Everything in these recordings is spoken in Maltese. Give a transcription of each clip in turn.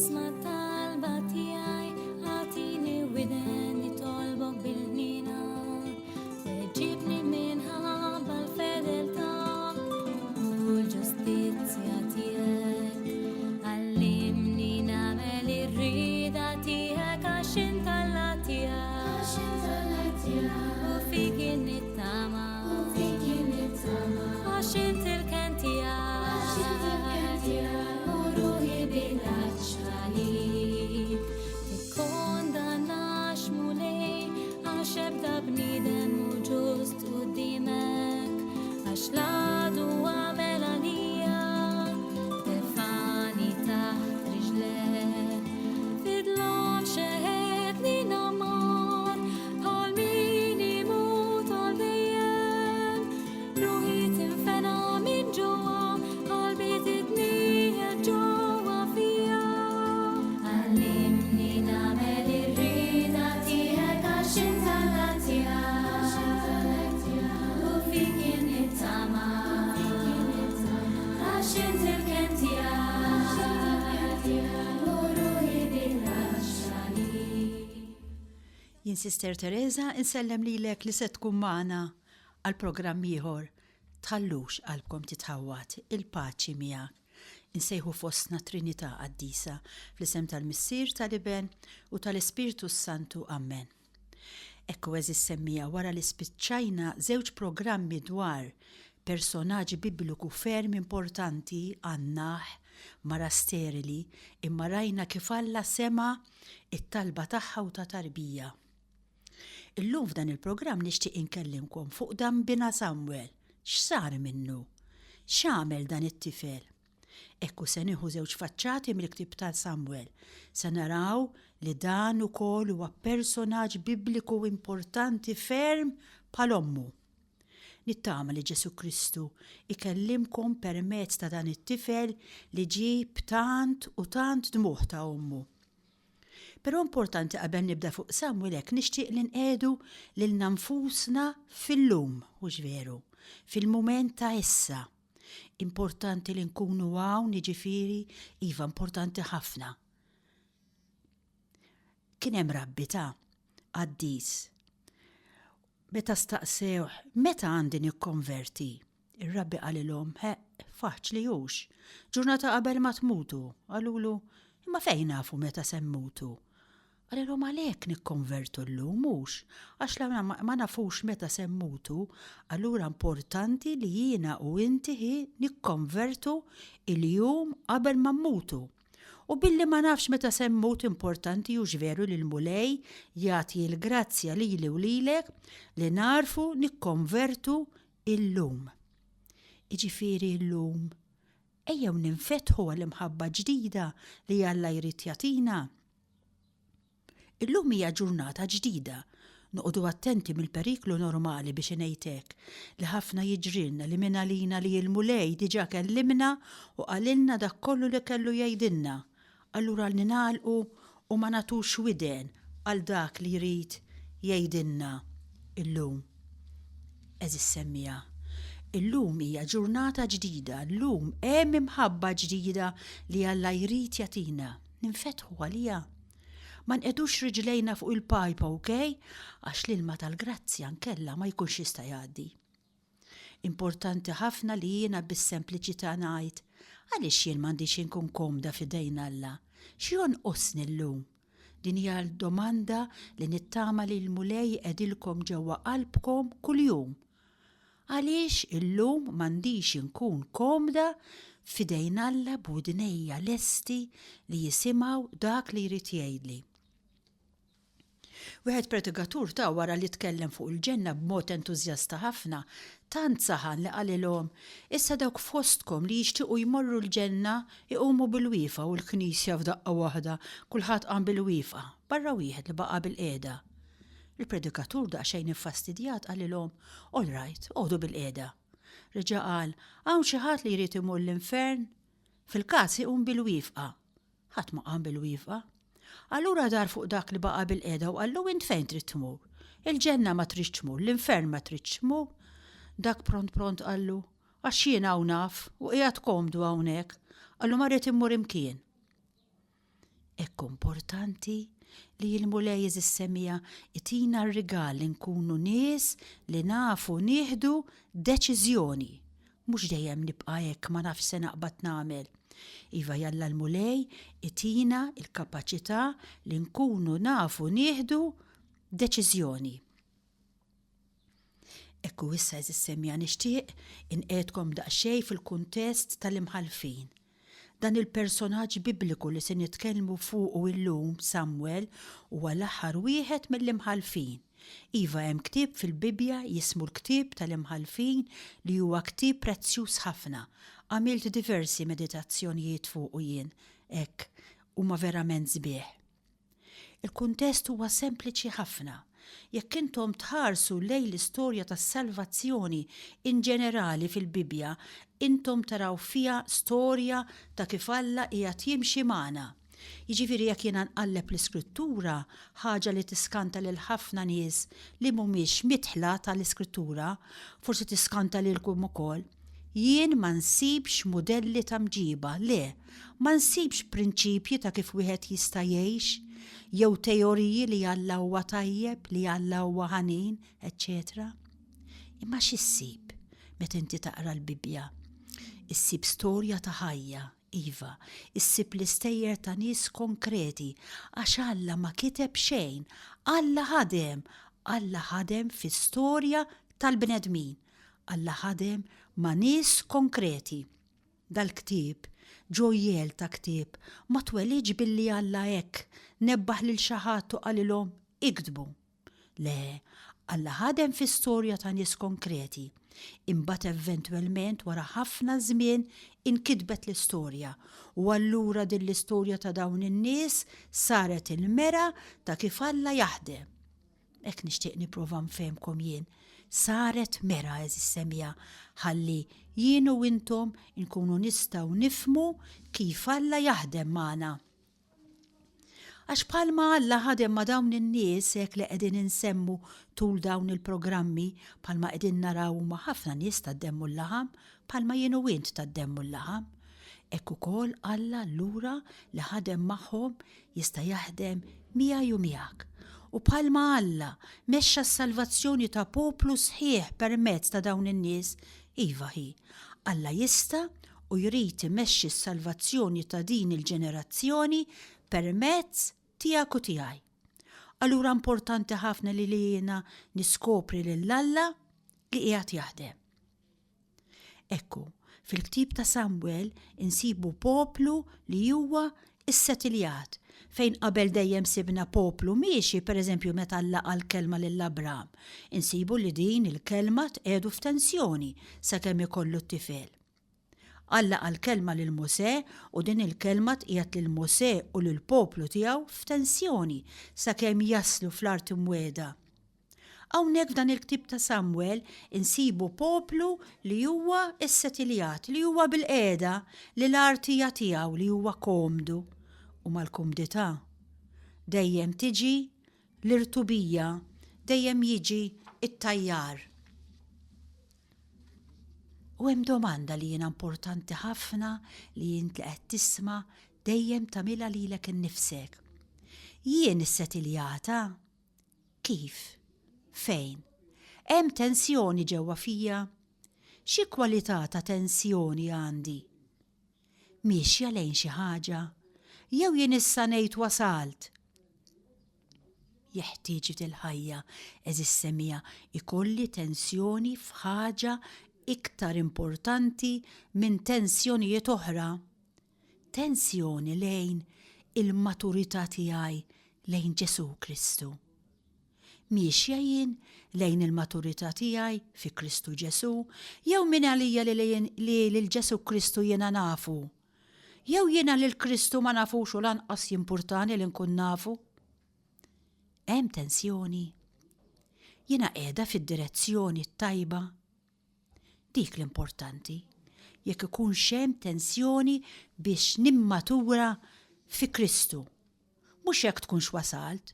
اسمع talba tiegħi għatini widen li tolbok bil-ħnina weġibni minħabba l-fedeltà u l-ġustizzja tiegħek għallimni nagħmel ir-rieda tiegħek għax inti Alla tiegħek u fik nittama għax inti l-kien tiegħek u ruħi bilaċ għalik tikkondannax mulej għax ebda bniedem hu ġust quddiemek għax l-għadu għamel għalija tefani taħt riġlek fidlhom xeħedni namar bħal min imut għal dejjem ruħi tinfena minn ġewwa qalbi titnieħed ġewwa fija għallimni nagħmel ir-rieda tiegħek għax inti Alla tiegħek u fik nittama għax inti l-kien tiegħek u ruħi bilaċ għalik. Jien Sister Teresa insellem lilek li se tkun magħna għal programm ieħor tħallux qalbkom titħawwat il-paċi miegħek. Insejħu fostna Trinità Qaddisa fl-isem tal-Missier tal-Iben u tal-Ispiritu Santu. Amen. Ekku eżis semmija wara li spiċċajna żewġ programmi dwar personaġġ bibliku ferm importanti Annaħ mara sterili imma rajna kif Alla sema it-talba tagħha u ta' tarbija. Illum f'dan il-programm nixtieq inkellimkom fuq dambina Samwel. X'sar minnu? X'għamel dan it-tifel? Ekku se nieħu żewġ faċċati mill-ktieb ta' Samwel. Se naraw li dan ukoll huwa personaġġ bibliku importanti ferm bħal ommu. Nittama li Ġesu Kristu ikellimkom permezz ta' dan it-tifel li ġib tant u tant dmuħ ta' ommu. Però importanti qabel nibda fuq Samwel hekk nixtieq li nqiegħdu lilna nfusna fil-lum mhux veru, fil-mument ta' issa. Importanti li nkunu hawn jiġifieri iva importanti ħafna. Kien hemm rabbi ta' Qaddis. Meta staqsew meta għandi nikkonverti, ir-rabbi qalilhom faċli hux. Ġurnata qabel ma tmutu, qalulu imma fejn nafu meta se mmutu. Qalilhom għalhekk nikkonvertu llum mhux, għax ma nafux meta se mmutu, allura importanti li jiena u inti nikkonvertu il-jum qabel ma mmutu. U billi ma nafx meta se mmut importanti hux veru li l-mulej jagħti l-grazzja lili u lilek li narfu nikkonvertu illum. Iġifieri llum ejjew ninfetħu għall-imħabba ġdida li Alla jrid jagħtina. Illum hija ġurnata ġdida. Noqogħdu attenti mill-periklu normali biex ngħidlek li ħafna jiġrilna li minn għalina li l-mulej diġà kellimna u qalilna dak kollu li kellu jgħidilna. Allura ninagħlqu u ma nagħtux widen għal dak li jrid jgħidilna illum. Eżis semmija. Illum hija ġurnata ġdida, llum hemm imħabba ġdida li Alla jrid jagħtina. Ninfetħu għalija. Ma nqedux riġlejna fuq il-pajpa, okej? Għax l-ilma tal-grazzja nkella ma jkunx jista' jgħaddi. Importanti ħafna li jiena bis-sempliċità ngħid għaliex jien m'għandix inkun komda f'idejn Alla. X'jonqosni llum? Din hija l-domanda li nittama li l-mulej qegħdilkom ġewwa qalbkom kuljum. Għaliex illum m'għandix inkun komda f'idejn Alla b'udnejja lesti li jisimgħu dak li jrid jgħidli. Wieħed predikatur ta' wara li tkellem fuq il-ġenna b'mod entużjasta ħafna, tant saħan li qalilhom issa dawk fostkom li jixtiequ jmorru l-ġenna iqumu bil-wiefa u l-knisja f'daqqa waħda, kulħadd qam bil-wiefa, barra wieħed li baqa' bil-qiegħda. Il-predikatur daqsxejn iffastidjat qalilhom, all right, qogħdu bil-qiegħda. Reġa' qal, hawn xi ħadd li jrid imur l-infern? Fil-każ iqum bil-wiefa. Ħadd ma qam bil-wiefa. Allura dar fuq dak li baqa' bil-qiegħda u qallu int fejn trid tmur? Il-ġenna ma tridx tmur, l-infern ma tridx tmur. Dak pront qallu, għax jien hawn naf u qiegħed komdu hawnhekk, qallu ma rrid immur imkien. Ekku importanti li l-mulej is-semija itina r-rigal li nkunu nies li nafu nieħdu deċiżjoni. Mhux dejjem nibqa' hekk ma nafx se naqbad nagħmel. Iva jalla l-mulej itina il-kapaċità li nkunu nafu nieħdu deċiżjoni. Ekku issa is-semija nixtieq inqedkom daqsxejn fil-kuntest tal-imħalfin. Dan il-personaġġ bibliku li se nitkellmu fuqu illum, Samwel, huwa l-aħħar wieħed mill-imħalfin. Iva hemm ktieb fil-Bibja jismu l-ktieb tal-imħalfin li huwa ktieb prezzjuż ħafna. Għamilt diversi meditazzjonijiet fuqu jien, hekk huma verament sbieħ. Il-kuntest huwa sempliċi ħafna. Jekk intom tħarsu lejn l-istorja tas-salvazzjoni in ġenerali fil-Bibja, intom taraw fiha storja ta' kif Alla qiegħed jimxi magħna. Jiġifieri jekk jiena nqalleb l-Iskrittura, ħaġa li tiskanta lil ħafna nies li mhumiex mitħla tal-Iskrittura, forsi tiskanta lilkom ukoll. Jien ma nsibx modelli ta' mġiba, le, ma nsibx prinċipji ta' kif wieħed jista' jgħix, jew teoriji li Alla huwa tajjeb, li Alla huwa ħanin, etc. Imma x'issib meta inti taqra l-Bibja? Issib storja ta' ħajja, iva, issib l-istejjer ta' nies konkreti, għax Alla ma kiteb xejn, Alla ħadem fis-storja tal-bnedmin, Alla ħadem ma' nies konkreti. Dal-ktieb, ġojjel ta' ktieb, ma twelliġ billi Alla hekk nebbaħ lil xi ħadd u qalilhom iktbu. Le, Alla ħadem fis-storja ta' nies konkreti. Imbagħad eventwalment wara ħafna żmien inkitbet l-istorja u allura din l-istorja ta' dawn in-nies saret il-mera ta' kif Alla jaħdem. Hekk nixtieq nipprova nfehmkom jien. Saret mera is-semja ħalli jien u intom inkunu nistgħu nifhmu kif Alla jaħdem magħna. Għax bħalma Alla ħadem ma' dawn in-nies hekk li qegħdin insemmu tul dawn il-programmi bħalma qegħdin naraw ma' ħafna nies taddemmu l-laħam bħalma jien u int taddemmu l-laħam. Hekk ukoll Alla allura li ħadem magħhom jista' jaħdem miegħi u miegħek. U bħalma Alla mexxa s-salvazzjoni ta' poplu sħiħ permezz ta' dawn in-nies, iva hi, Alla jista' u jrid imexxi s-salvazzjoni ta' din il-ġenerazzjoni permezz tiegħek u tiegħi. Allura importanti ħafna li jiena niskopri lil Alla li qiegħed jaħdem. Ekku, fil-ktieb ta' Samwel insibu poplu li huwa is-setiljat, fejn qabel dejjem sibna poplu miexi pereżempju meta Alla qal kelma lil Abraham. Insibu li din il-kelma tqiegħdu f'tensjoni sakemm ikollu t-tifel. Alla qal kelma lil Mosè u din il-kelma tqiegħed lil Mosè u lil poplu tiegħu f'tensjoni sakemm jaslu fl-art imwiegħda. Hawnhekk f'dan il-ktieb ta' Samwel insibu poplu li huwa s-setiljat, li huwa bil-qiegħda li l-artija tiegħu li huwa komdu. U mal-kumdità dejjem tiġi l-irtubija, dejjem jiġi it-tajjar. U hemm domanda li jiena importanti ħafna li jint li qed tisma' dejjem tagħmilha lilek innifsek. Jien is-setiljata? Kif? Fejn? Hemm tensjoni ġewwa fija? Xi kwalità ta' tensjoni għandi? Mixja lejn xi ħaġa? Jew jien issa ngħid wasalt. Jeħtieġ il-ħajja eżis-semija ikolli tensjoni f'ħaġa iktar importanti minn tensjonijiet oħra. Tensjoni lejn il-maturità tiegħi lejn Ġesu Kristu. Miexja jien lejn il-maturità tiegħi fi Kristu Ġesu, jew minn għalija li lil Ġesu Kristu jiena nafu. Jew jiena lil Kristu ma nafux u lanqas importanti li nkun nafu. Hemm tensjoni. Jiena qiegħda fid-direzzjoni tajba. Dik l-importanti. Jekk ikun hemm tensjoni biex nimmatura fi Kristu. Mhux jekk tkunx wasalt,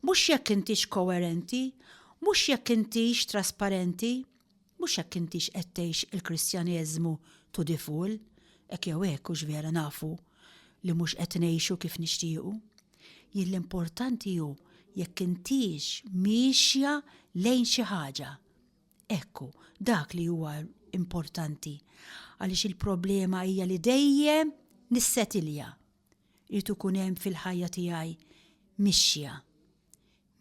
mhux jekk intix koerenti, mhux jekk intix trasparenti, mhux jekk intix qed tgħix il-Kristjaneżmu to the full. Ek jew hekk hux vera nafu li mhux qed ngħixu kif nixtiequ. Jien l-importanti hu jekk intix mixja lejn xi ħaġa. Ekku, dak li huwa importanti għaliex il-problema hija li dejjem nissetilja. Irid ikun hemm fil-ħajja tiegħi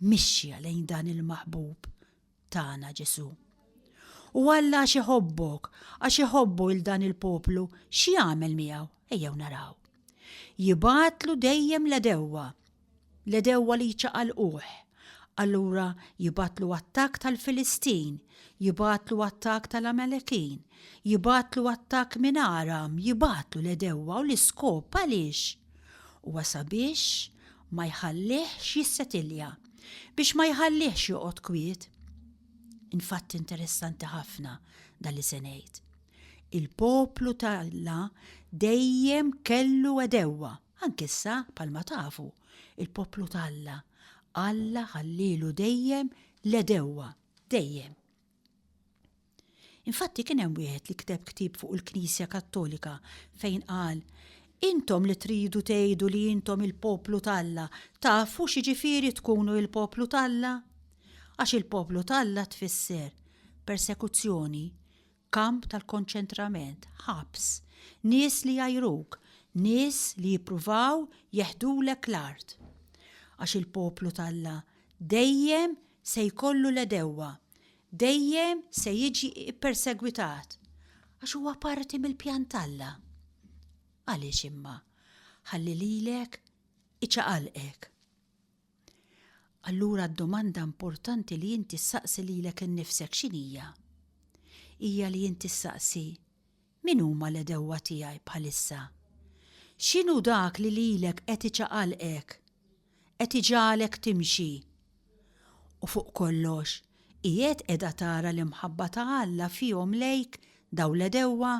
mixja lejn dan il-maħbub tagħna Ġesu. U Alla għax iħobbok, għax iħobbu il dan il-poplu, x'jagħmel miegħu? Ejjew naraw. Jibatlu dejjem l-edewwa li jċaqalquh. Allura jibatlu attak tal-Filistin, jibatlu attak tal-Amalekin, jibatlu attak minn Aram, jibatlu l-edewwa u l-iskop għaliex. U sabiex ma jħallihx jissetilja, biex ma jħallihx joqgħod kwiet. Infatti interessanti ħafna dal-li se ngħid. Il-poplu tal-Alla dejjem kellu edewwa, anke issa palma tafu, il-poplu tal-Alla Alla ħallilu dejjem l-edewwa, dejjem. Infatti kien hemm wieħed li kteb ktieb fuq il-Knisja Kattolika fejn qal: intom li tridu tgħidu li intom il-poplu tal-Alla, tafu x'jiġifieri tkunu il-poplu tal-Alla? Għax il-poplu tal-Alla tfisser persekuzzjoni, kamp tal-konċentrament, ħabs, nies li jajruk, nies li jippruvaw jeħdulek l-art. Għax il-poplu tal-Alla dejjem se jkollu l-edewwa, dejjem se jiġi persegwitat, għax huwa parti mill-pjan tal-Alla. Għaliex imma ħalli lilek iċaqalqek. Allura d-domanda importanti li inti ssaqsi lilek innifsek x'inhija? Hija li inti ssaqsi min huma l-edewwa tiegħi bħalissa? X'inhu dak li lilek qed iċaqalqek? Qed iġalek timxi. U fuq kollox, qiegħed qiegħda tara l-imħabba ta' Alla fihom lejk daw l-edewwa?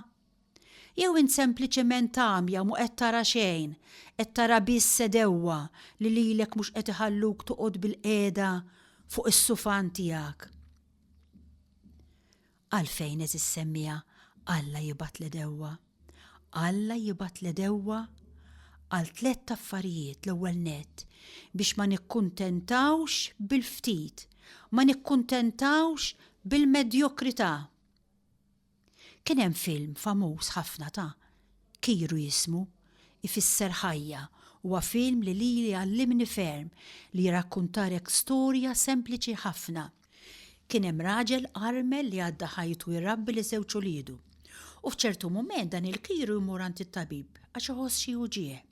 Jew int sempliċement tagħmja mu qed tara xejn, qed tara biss edewwa li lilek mhux qed iħalluk toqgħod bil-qiegħda fuq is-sufan tiegħek. Għalfejn eżis semmija Alla jibgħat l-edewwa? Alla jibgħat l-edewwa għal 3 affarijiet l-ewwel nett biex ma nikkuntentawx bil-ftit, ma nikkuntentawx bil-medjokrità. Kien hemm film famuż ħafna ta' Kiru jismu, ifisser ħajja, huwa film li għallimni ferm li jirrakkuntarek storja sempliċi ħafna. Kien hemm raġel armel li għadda ħajtu jirrabbi li żewġ uliedu. U f'ċertu mument dan il-Kiru jmur għand it-tabib għax iħoss xi uġieħ.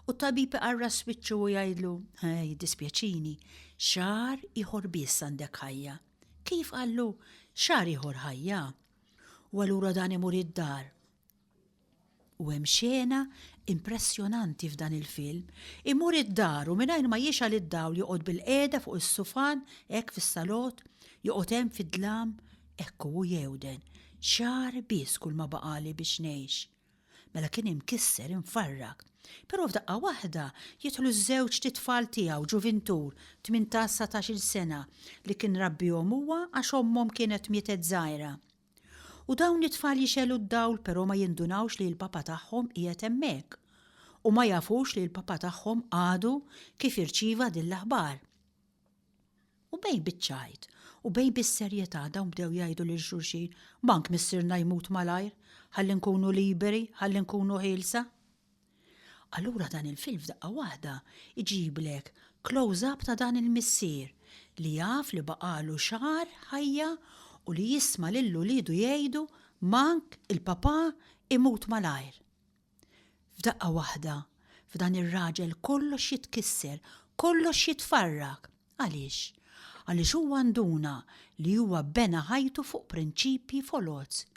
U t-tabib iqarra swiċċu u jgħidlu: dispjaċini, xahar ieħor biss għandek ħajja. Kif qallu xahar ieħor ħajja? U allura dan imur id-dar. U hemm xena impressjonanti f'dan il-film. Imur id-dar u mingħajr ma jixal id-dawl joqgħod bil-qiegħda fuq is-sufan hekk fis-salott, joqgħod hemm fid-dlam, ekku u jewden. Xahar biss kull ma baqali biex ngħix. Mela kien imkisser infarrak. Però f'daqqa waħda jidħlu ż-żewġ titfal tiegħu ġuventur 18-19 sena li kien rabbihom huwa għax ommhom kienet mietet żgħira. U dawn it-tfal jixelu d-dawl però ma jindunawx li l-papa tagħhom qiegħed hemmhekk u ma jafux li l-papa tagħhom għadu kif irċieva din l-aħbar. U bejn biċċajt u bejn bis-serjetà dawn bdew jgħidu lil xulxin: bank missierna jmut malajr, ħalli nkunu liberi, ħalli nkunu ħielsa. Allura dan il-film f'daqqa waħda iġiblek close-up ta' dan il-missier li jaf li baqalu xahar ħajja u li jisma' lil uliedu jgħidu mank il-papa imut malajr. F'daqqa waħda f'dan ir-raġel kollox jitkisser, kollox jitfarrak. Għaliex? Għaliex huwa nduna li huwa bena ħajtu fuq prinċipji foloz,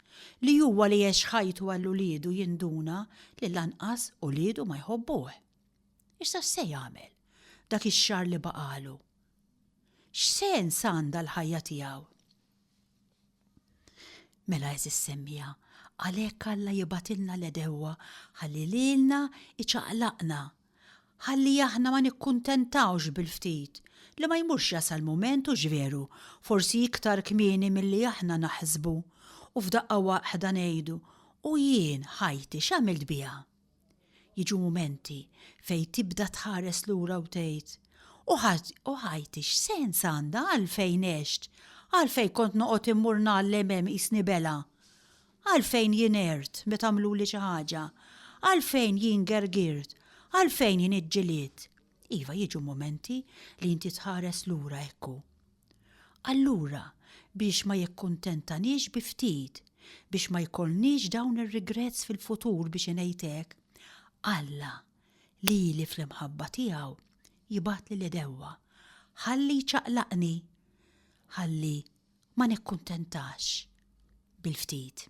li huwa li jgħix ħajtu għall-uliedu jinduna li lanqas uliedu ma jħobbuh. Issa se jagħmel dak ix-xahar li baqalu? X'sens għandha l-ħajja tiegħu? Mela eżis semmija, għalhekk Alla jibatilna l-edewwa ħalli lilna iċaqlaqna, ħalli aħna ma nikkuntentawx bil-ftit, li ma jmurx jasal mument u ġveru, forsi iktar kmieni milli aħna naħsbu, u f'daqqa waħda ngħidu: u jien ħajti x'għamilt biha? Jiġu momenti fej tibda tħares lura u tgħid ħajtix sens għandha għalfejn għext, għalfejn kont noqgħod immur nagħlem isni bela, għalfejn jien ert meta għamluli xi ħaġa, għalfejn jien gergirt, għalfejn jien iġġilied. Iva jiġu momenti li inti tħares lura ekku. Allura biex ma jikkuntentanix bi ftit, biex ma jkollniex dawn ir-regrets fil-futur biex ngħidlek, Alla li fl-imħabba tiegħu jibgħat li l-edewwa, ħalli ċaqlaqni, ħalli ma nikkuntentax bil-ftit.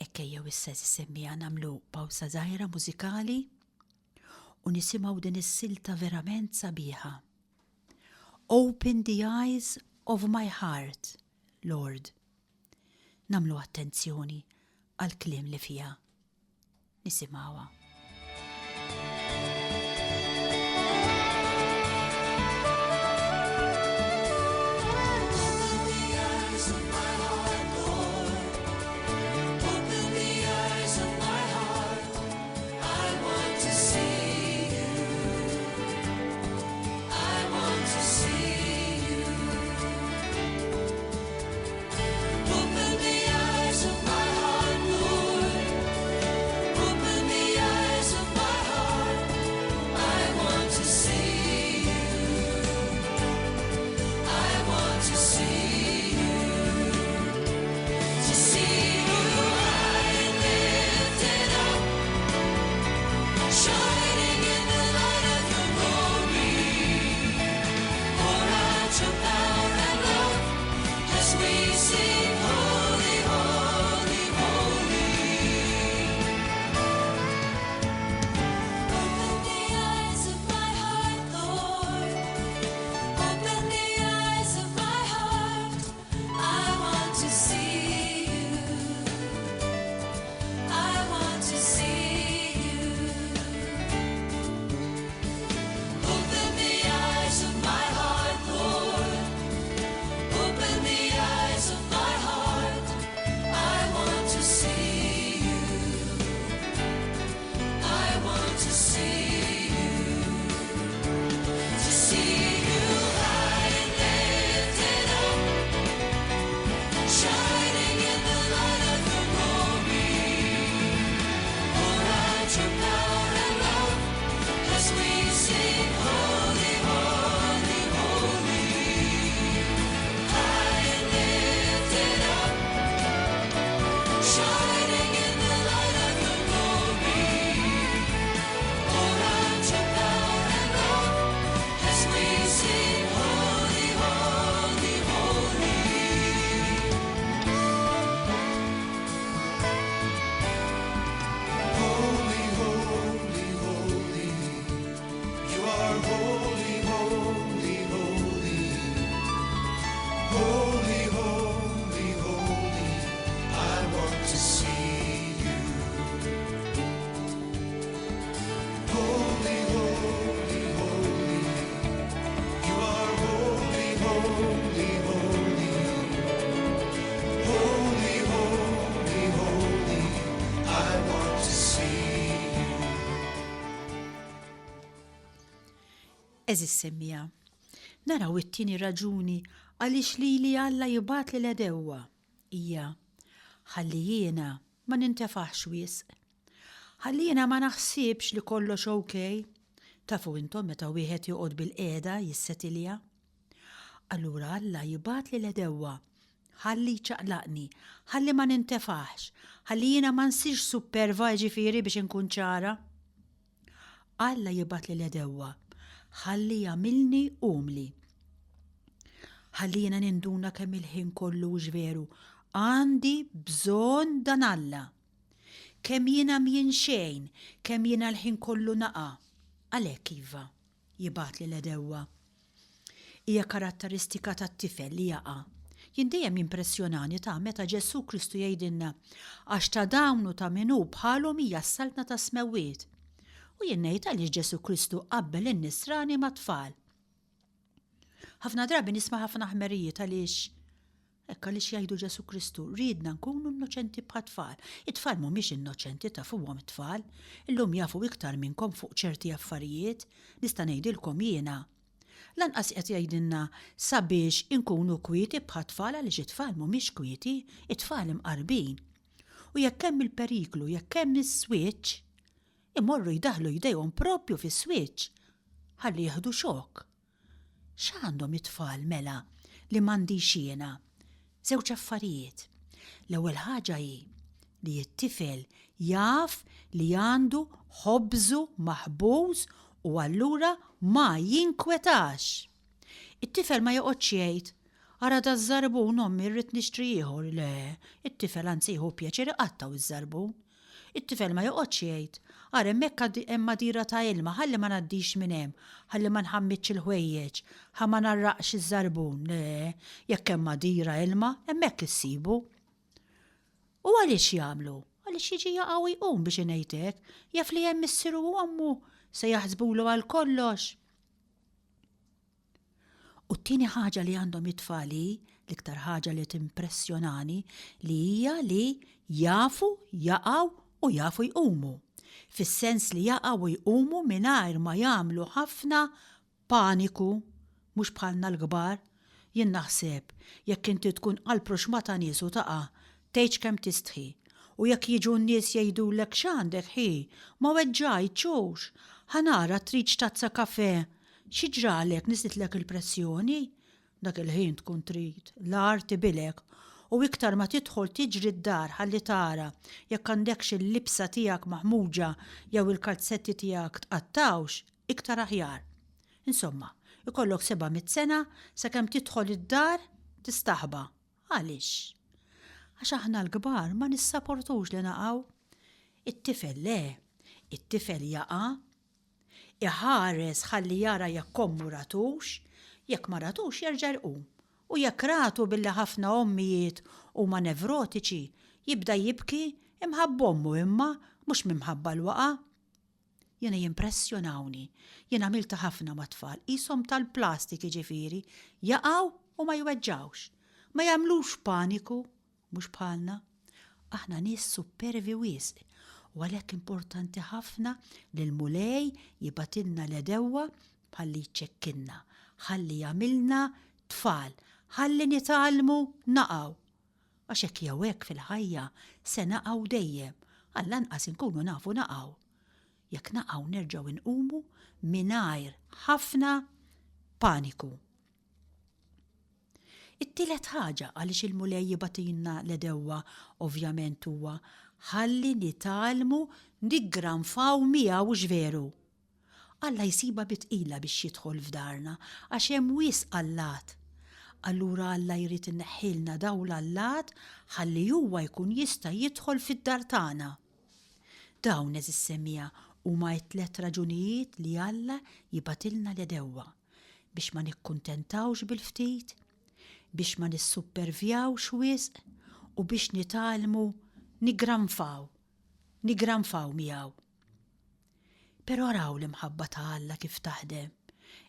Ekkejjew issa semmija nagħmlu pawsa żgħira mużikali u nisimgħu din is-silta verament sabiħa. Open the eyes of my heart, Lord. Namlu attenzjoni għal kliem li fija. Nisimgħuha. Eżis semmija. Naraw it-tieni raġuni għaliex li Alla jibgħat li l-edewwa hija ħalli jiena ma nintefaħx wisq. Ħalli jiena ma naħsibx li kollox okej. Tafu intom meta wieħed joqgħod bil-qiegħda jissetilja. Allura Alla jibgħat li l-edewwa ħalli ċaqlaqni, ħalli ma nintefaħx, ħalli jiena ma nsirx superva ġifieri biex inkun ċara. Alla jibgħat li l-edewwa ħalli jagħmilni umli. Ħalli jiena ninduna kemm il-ħin kollu veru għandi bżonn dan Alla. Kemm jiena mjien xejn, kemm jiena l-ħin kollu naqa'. Għalhekk iva jibgħat li l-edewwa. Hija karatteristika tat-tifel li jaqa'. Jien dejjem impressjonani ta' meta Ġesu Kristu jgħidilna għax ta' dawnu ta' minnu bħalhom hija s-saltna ta' smewwiet. U jien ngħid għaliex Ġesu Kristu qabbel in-nisrani ma' tfal. Ħafna drabi nisma' ħafna ħmerijiet għaliex Ekk għaliex jgħidu Ġesu Kristu, ridna nkunu innoċenti bħat tfal. It-tfal mhumiex innoċenti tafuhom it-tfal, illum jafu iktar minnkom fuq ċerti affarijiet, nista' ngħidilkom jiena. Lanqas qed jgħidilna sabiex inkunu kwieti bħat tfal għaliex it-tfal mhumiex kwieti, it-tfal imqarbin. U jekk hemm il-periklu, jekk hemm is-switch, imorru jdaħlu jdejhom proprju fis-switch ħalli jieħdu xokk. X'għandhom it-tfal mela li m'għandix jiena? Żewġ affarijiet. L-ewwel ħaġa hi li t-tifel jaf li għandu ħobżu maħbuż u allura ma jinkwetax. It-tifel ma joqgħodx jgħid ara da żarbun ommi rrid nixtri ieħor, le, it-tifel anzi jieħu pjaċir iqattaw iż-żarbun. It-tifel ma joqgħodx jgħid ara hemmhekk hemm madira ta' ilma ħalli ma ngħaddix minn hemm, ħalli ma nħammitx il-ħwejjeġ, ħa ma narraqx iż-żarbun, le, jekk hemm madira ilma hemmhekk issibu. U għaliex jagħmlu? Għaliex jiġi jaqgħu jqum biex ngħidlek, jaf li hemm issieru u ommu se jaħsbulu għal kollox. U t-tieni ħaġa li għandhom it-tfali, l-iktar ħaġa li timpressjonani, li hija li jafu jaqgħu u jafu jqumu. Fis-sens li jaqgħu jqumu mingħajr ma jagħmlu ħafna paniku, mhux bħalna l-kbar. Jien naħseb jekk inti tkun qalb ruxmata nies u taqa' tgħid kemm tistħi. U jekk jiġu n-nies jgħidulek x'għandek ħi, ma weġġajtxux, ħanara trid tazza kafè, xi ġralek niżitlek il-pressjoni? Dak il-ħin tkun trid, l-ar tibilek, u iktar ma tidħol tiġri d-dar ħalli tara jekk għandekx il-libsa tiegħek maħmuġa jew il-kalzetti tiegħek tqattawx, iktar aħjar. Insomma, ikollok 700 sena sakemm tidħol id-dar tistaħba. Għaliex? Għax aħna l-kbar ma nissapportux li naqgħu. It-tifel le, it-tifel jaqa', iħares ħalli jara jekk kommu ratux, jekk ma ratux jerġa' jqum. U jekk ratu billi ħafna ommijiet huma nevrotiċi, jibda jibki imħabba ommu imma mhux minħabba l-waqa'. Jiena jimpressjonawni, jien għamilta ħafna ma' tfal, qishom tal-plastik jiġifieri, jaqgħu u ma jweġġawx, ma jagħmlux paniku, mhux bħalna. Aħna nies supervi wisq, u għalhekk importanti ħafna li l-mulej jibatilna l-edewwa bħalli jċekkinna, ħalli jagħmilna tfal, ħalli nitgħallmu naqgħu. Għax hekk jew hekk fil-ħajja se naqgħu dejjem, għall-anqas inkunu nafu naqgħu. Jekk naqgħu nerġgħu nqumu mingħajr ħafna paniku. It-tielet ħaġa għaliex il-mulej jibatilna l-edewwa ovvjament huwa ħalli nitgħallmu niggranfaw miegħu x'veru. Alla jsiba bitqila biex jidħol f'darna għax hemm wisq allat. Allura Alla jrid inneħħilna dawn l-allat ħalli huwa jkun jista' jidħol fid-dar tagħna. Dawn eżis semmija huma t-tliet raġunijiet li Alla jibatilna l-edewwa biex ma nikkuntentawx bil-ftit, biex ma nissuppervjawx wisq u biex nitgħallmu nigranfaw miegħu. Però raw l-imħabba ta' Alla kif taħdem.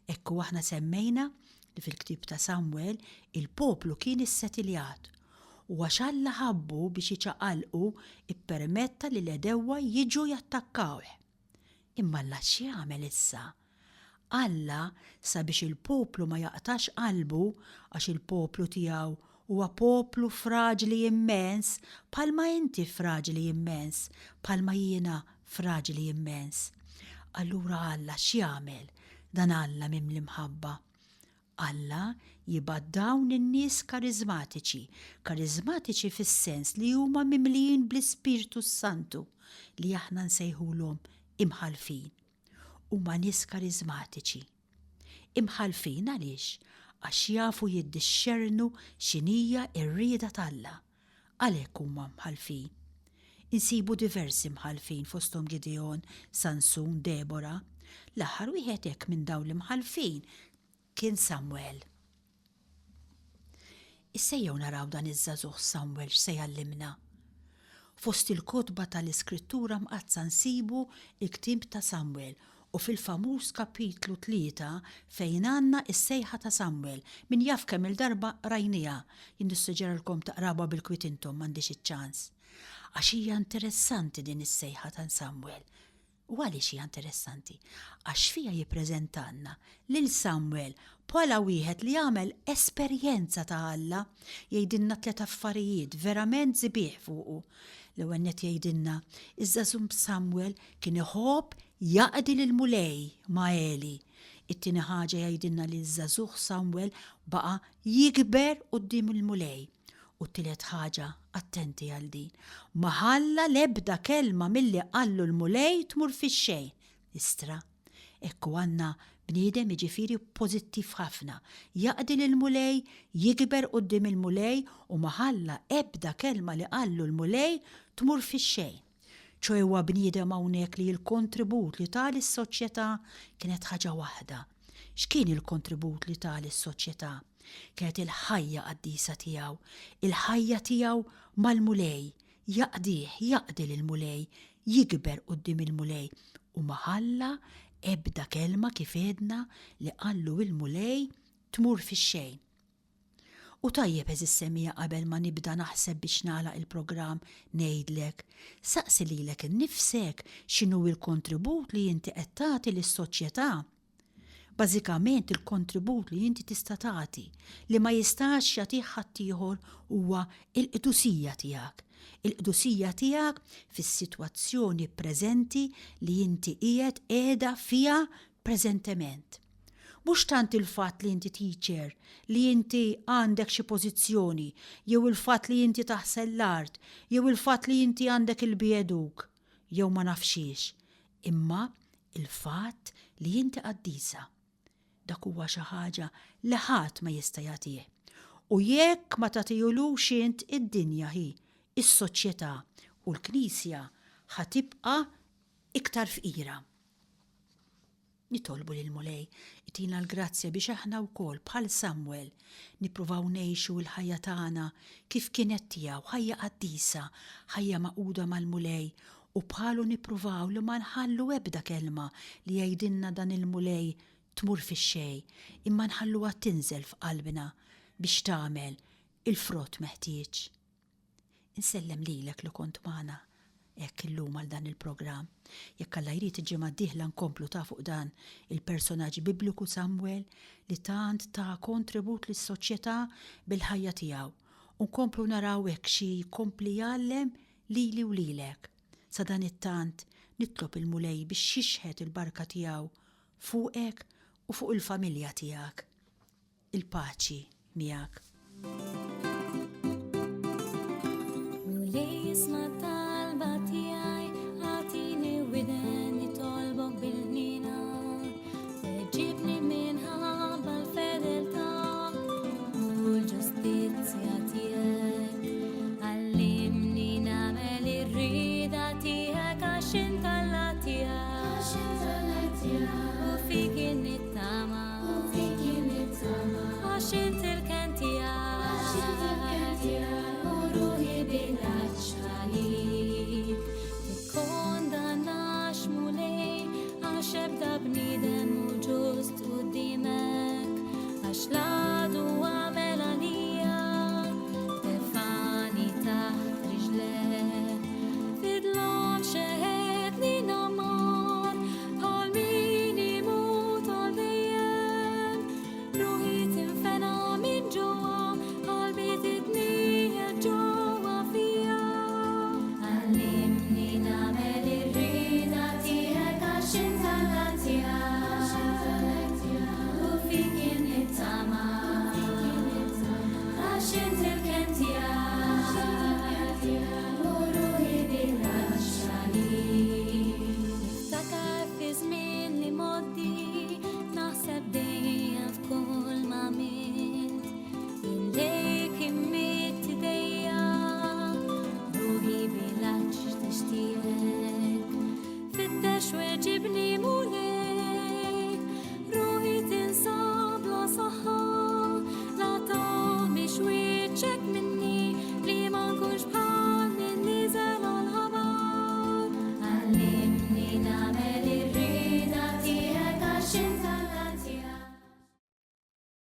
Ekku aħna semmejna li fil-ktib ta' Samwel il-poplu kien issettiljat u għax Alla ħabbu biex jiċċaqalqu ippermetta li l-edewwa jiġu jattakkawh. Imma Alla x'jagħmel issa? Alla sabiex il-poplu ma jaqtax qalbu għax il-poplu tiegħu huwa poplu fraġli immens, bħalma inti fraġli immens, bħalma jiena fraġli immens. Allura Alla x'jagħmel? Dan Alla mimli mħabba. Alla jibgħat dawn in-nies karizmatiċi fis-sens li huma mimlijin bl-Ispiritu Santu li aħna nsejħulhom imħalfin. Huma nies karizmatiċi. Imħalfin għaliex? Għax jafu jiddixxernu x'inhija r-rieda ta' għalhekk huma mħalfin. Insibu diversi mħalfin fosthom Gideon, Sansun, Debora. L-aħħar wieħed hekk minn dawn l-imħalfin kien Samwel. Issejjew naraw dan iż-żagħżugħ Samwel x'se jgħallimna. Fost il-kotba tal-Iskrittura mqazza nsibu l-ktib ta' Samwel U fil-famuż kapitlu 3 fejn għandna is-sejħa ta' Samwel, min jaf kemm il-darba rajnija, jien nissuġġeralkom taqraba bil-kwit intom m'għandix iċ-ċans. Għax hija interessanti din is-sejħa ta' Samwel. U għaliex hija interessanti? Għax fija jippreżentanna lil Samwel bħala wieħed li jagħmel esperjenza ta' Alla, jgħidilna 3 affarijiet verament żbieħ fuqu. L-ewwel nett jgħidilna iż-żagħżugħ Samwel kien iħobb jaqdi lil mulej ma' Eli. It-tieni ħaġa jgħidilna li ż-żagħżugħ Samwel baqa' jikber quddiem il-mulej. U t-tielet ħaġa, attenti għal din, ma ħalla l-ebda kelma milli qallu l-mulej tmur fix-xejn. Istra, ekku għandna bniedem jiġifieri pożittiv ħafna. Jaqdi lill-mulej, jikber quddiem il-mulej u ma ħalla ebda kelma li qallu l-mulej tmur fix-xejn. ċoj huwa bniedem hawnhekk li l-kontribut li ta' lis-soċjetà kienet ħaġa waħda. X'kien il-kontribut li ta' lis-soċjetà? Kienet il-ħajja qaddisa tiegħu, il-ħajja tiegħu mal-mulej, jaqdi lill-mulej, jikber quddiem il-mulej u ma ħalla ebda kelma kif għedna li qallu il-mulej tmur fix-xejn. U tajjeb eżis-semija qabel ma nibda naħseb biex nagħlaq il-programm ngħidlek, saqsi lilek innifsek x'inhu l-kontribut li inti qed tagħti lis-soċjetà. Bażikament il-kontribut li inti tista' tagħti li ma jistax jagħtih ħadd ieħor huwa l-qdusija tiegħek. Il-qdusija tiegħek fis-sitwazzjoni preżenti li inti qiegħda fiha preżentement. Mhux tant il-fatt li inti teacher, li inti għandek xi pożizzjoni, jew il-fatt li inti taħsel l-art, jew il-fatt li inti għandek il-bieduk, jew ma nafxiex, imma il-fatt li inti qaddisa. Dak huwa xi ħaġa li ħadd ma jista' jagħtih. U jekk ma tagħtihulux int id-dinja hi, is-soċjetà u l-Knisja ħatibqa' iktar fqira. Nitolbu lill-mulej itina l-grazzja biex aħna wkoll bħal Samwel nippruvaw ngħixu l-ħajja tagħna kif kienet tiegħu, ħajja qaddisa, ħajja maquda mal-mulej u bħalu nippruvaw li ma nħallu ebda kelma li jgħidilna dan il-mulej tmur fix-xejn imma nħalluha tinżel f'qalbna biex tagħmel il-frott meħtieġ. Insellem lilek li kont magħna hekk illum għal dan il-programm. Jekk Alla jrid iġimgħa d-dieħla nkomplu ta' fuq dan il-personaġġ bibliku Samwel li tant ta' kontribut lis-soċjetà bil-ħajja tiegħu. U nkomplu naraw hekk xi jkompli jgħallem lili u lilek. Sa dan it-tant nitlob il-mulej biex jixħed il-barka tiegħu fuqek u fuq il-familja tiegħek. Il-paċi miegħek. Mulej isma' talba tiegħi ħatini widek.